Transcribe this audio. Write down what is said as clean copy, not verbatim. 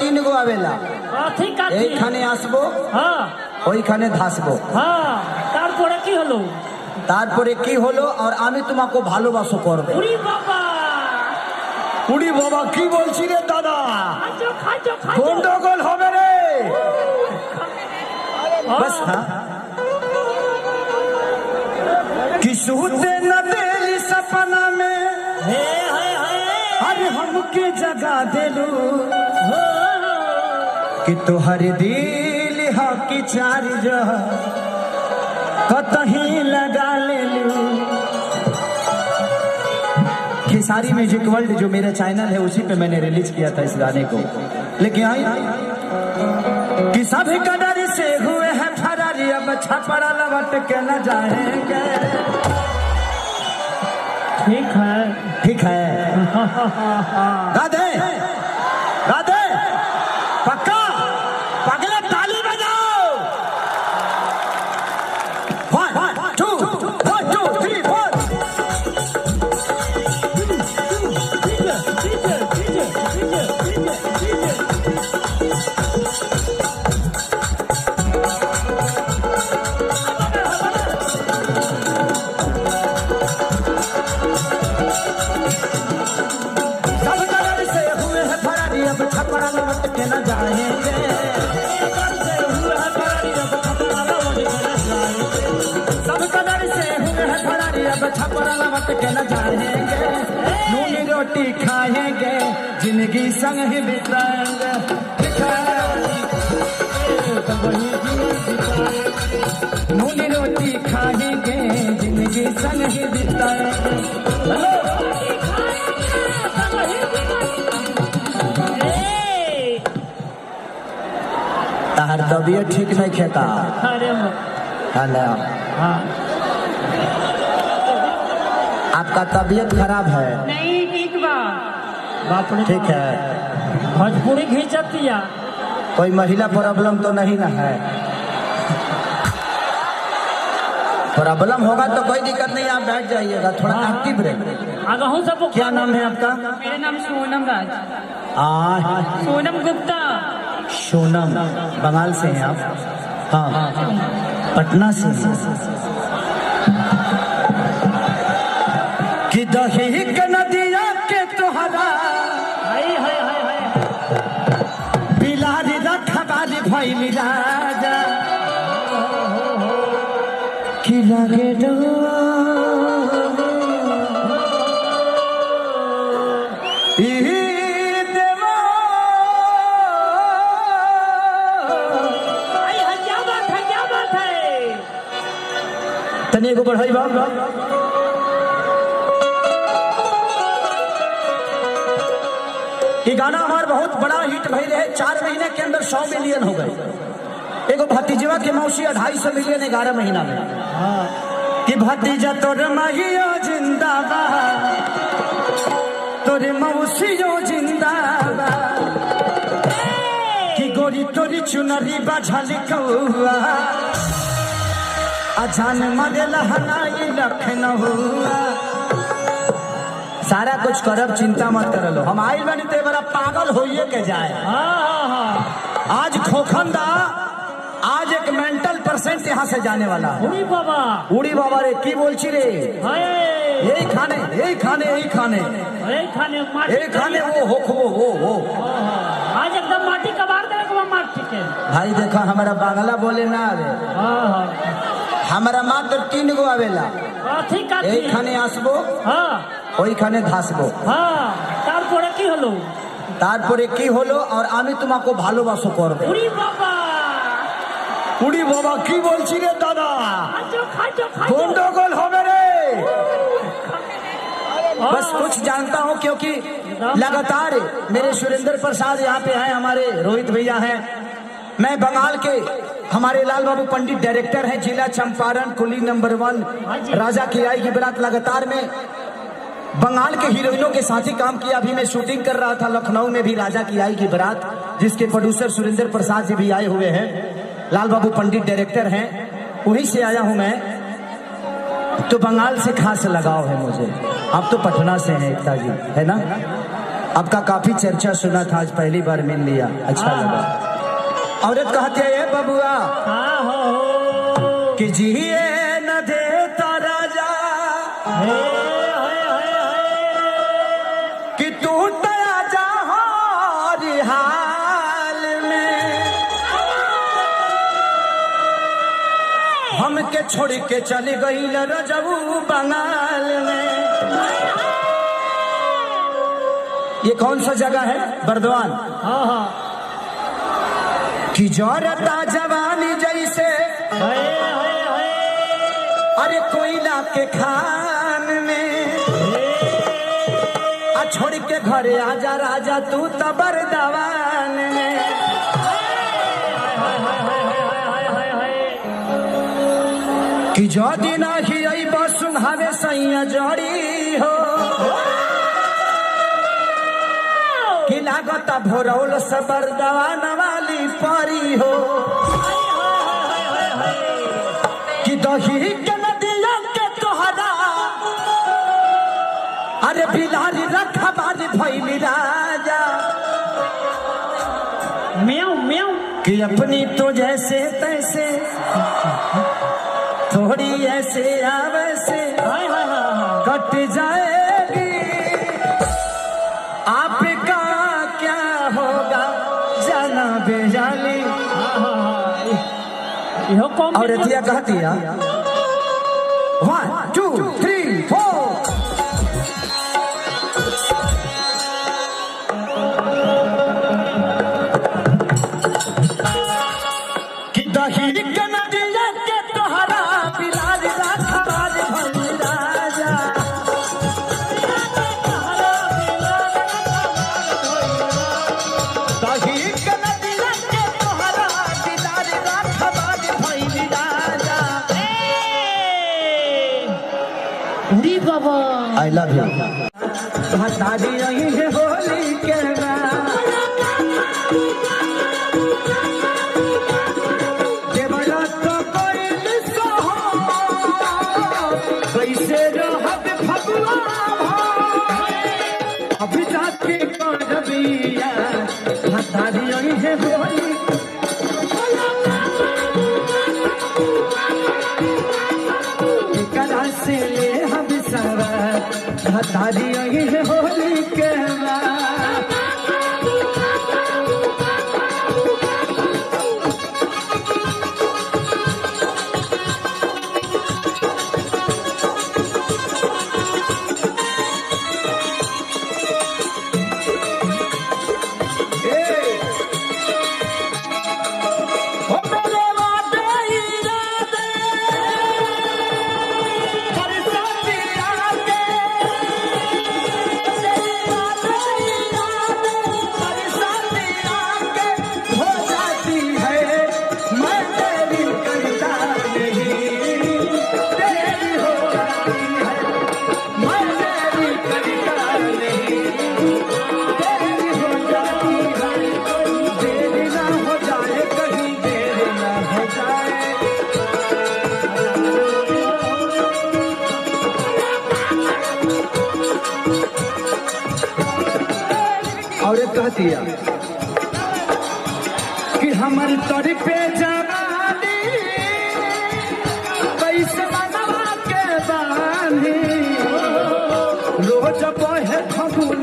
तीन गो आवेला এইখানে আসবো ওইখানে ধাসবো তারপরে কি হলো তারপরে কি হলো আর আমি তোমাকে ভালোবাসো করব উড়ি বাবা উড়ি বাবা কি বলছি রে দাদা খাজো গন্ডগোল হবে রে बस हाँ कि सूते न दिली सपना में अरे हमके जगा देलू कि तोहर दिल हा की चार्ज कतही लगा लेलू। खेसारी म्यूजिक वर्ल्ड जो मेरा चैनल है उसी पे मैंने रिलीज किया था इस गाने को। लेकिन आई कि सभी कदर से हुए हैं फरारी अब छपड़ा लौट के न जाएंगे। ठीक है ठीक है राधे राधे पक्का पगले ताली बजाओ 1 2 3 4 छपड़ा लौट के न जाएंगे सब कदर से हुए हैं फरारी अब छपड़ा लौट के न जाएंगे। नूनी रोटी खाएंगे जिंदगी संग ही बिताएंगे। नूनी रोटी खाएंगे जिंदगी संग ही बिताएंगे। तार तबीयत ठीक नहीं खेता हेलो आपका तबीयत खराब है नहीं ठीक बाप ठीक है भोजपुरी घिंचतिया कोई महिला प्रॉब्लम तो नहीं ना है प्रॉब्लम होगा तो कोई दिक्कत नहीं आप बैठ जाइएगा थोड़ा एक्टिव रहे। क्या नाम है आपका? मेरा नाम सोनम राज सोनम गुप्ता। सोनम बंगाल से हैं आप? हाँ पटना से कि दही के नदिया के तोहरा बिलारी रखबारी भइली राजा कि लगे डो तनिए को बढ़ाई बाप ये गाना हमारा बहुत बड़ा हिट भई रहे 4 महीने के अंदर 100 मिलियन हो गए। एगो भतीजवा के मौसी 250 मिलियन 11 महीना में कि भतीजा तोर माहियो जिंदाबाद तोरे मौसियो जिंदाबाद कि गोरी तोरी चुनरी बाझल कौआ अजान मरे लहनाई लखनऊ सारा कुछ करब चिंता मत कर लो हम आइल बनी ते बड़ा पागल होइए के जाए। आज खोखंदा आज एक मेंटल पेशेंट यहाँ से जाने वाला है। उड़ी बाबा रे की बोल छी रे यही खाने वो हो आज एकदम माटी कबाड़ देने को मार ठीक है भाई देखो हमारा बांग्ला बोले ना रे हमारा मात्र 3 गो आवेला এইখানে আসবো ওইখানে ধাসবো তারপরে কি হলো তারপরে কি হলো আর আমি তোমাকে ভালোবাসো করব উড়ি বাবা কি বলছি রে দাদা গন্ডগোল হবে রে बस कुछ जानता हूँ क्योंकि लगातार मेरे सुरेंद्र प्रसाद यहाँ पे हैं हमारे रोहित भैया हैं मैं बंगाल के हमारे लाल बाबू पंडित डायरेक्टर हैं जिला चंपारण कुली नंबर 1 राजा की आई की बारात लगातार में बंगाल के हीरोइनों के साथ ही काम किया। अभी मैं शूटिंग कर रहा था लखनऊ में भी राजा की आई की बारात जिसके प्रोड्यूसर सुरेंद्र प्रसाद जी भी आए हुए हैं। लाल बाबू पंडित डायरेक्टर हैं वहीं से आया हूं मैं तो बंगाल से खास लगाव है मुझे। आप तो पटना से हैं एकता जी है ना आपका काफी चर्चा सुना था, आज पहली बार मिल लिया, अच्छा लगा। औरत कहती है ये बबुआ कि जिए न देता राजा कि तू तया जा हर हाल में, हमके छोड़ के चली गई रजबू बंगाल में। ये कौन सा जगह है? बर्दवान। कि जोरता जवानी जैसे अरे कोयला के खान में, आ छोड़ के घरे आजा राजा तू तो बर्दवान में। कि जो दिन ही आई बसुन हवे सैया जड़ी हो, कि लागत भोरौल से बरदवान वाली परी हो। कि दही के नदिया के तोहरा अरे बिलारी रखा बारी भैली राजा। म्याऊ म्याऊ कि अपनी तो जैसे तैसे थोड़ी ऐसे आवैसे कट जाएगी, आपका क्या होगा जाना बेजाली। और रतिया कहती है 1 2 3 4 कि दही के नदिया के तोहरा बिलारी राखा बाज भई राजा। दही के नदिया के तोहरा बिलारी राखा बाज भई राजा। अरे बाबा आई लव यू। बता दी रही है होली के बाद देवरा तो कोई लिसो हो, कैसे रहत भगवा अभी जाके करबिया। बता दी रही है होली करा से ले हम सवा। बता दी रही है होली के बाद औरत कहती है कि हमारी तोरी पे जवानी कैसे मनवा के बानी, रोज बहे फगुन